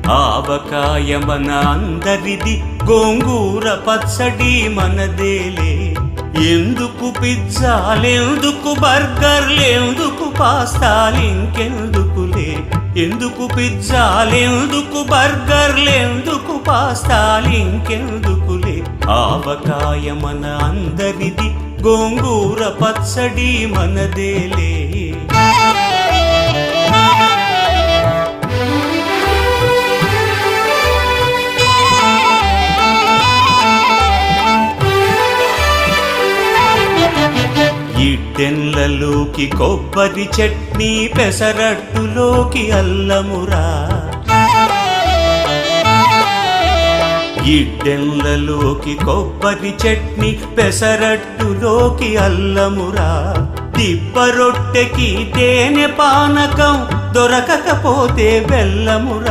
ఆవకాయ మన అందరిది, గోంగూర పచ్చడి మనదేలే. ఎందుకు పిజ్జాలెందుకు బర్గర్లెందుకు పాస్తాలింకెందుకులే. ఎందుకు పిజ్జాలెందుకు బర్గర్లెందుకు పాస్తాలింకెందుకులే. ఆవకాయ మన అందరిది, గోంగూర పచ్చడి మనదేలే. ఇడ్డెన్లలోకి కొబ్బరి చట్నీ, పెసరట్టులోకి అల్లమురా. ఇడ్డెన్లలోకి కొబ్బరి చట్నీ, పెసరట్టులోకి అల్లమురా. దిబ్బ రొట్టెకి తేనె పానకం, దొరకకపోతే బెల్లమురా.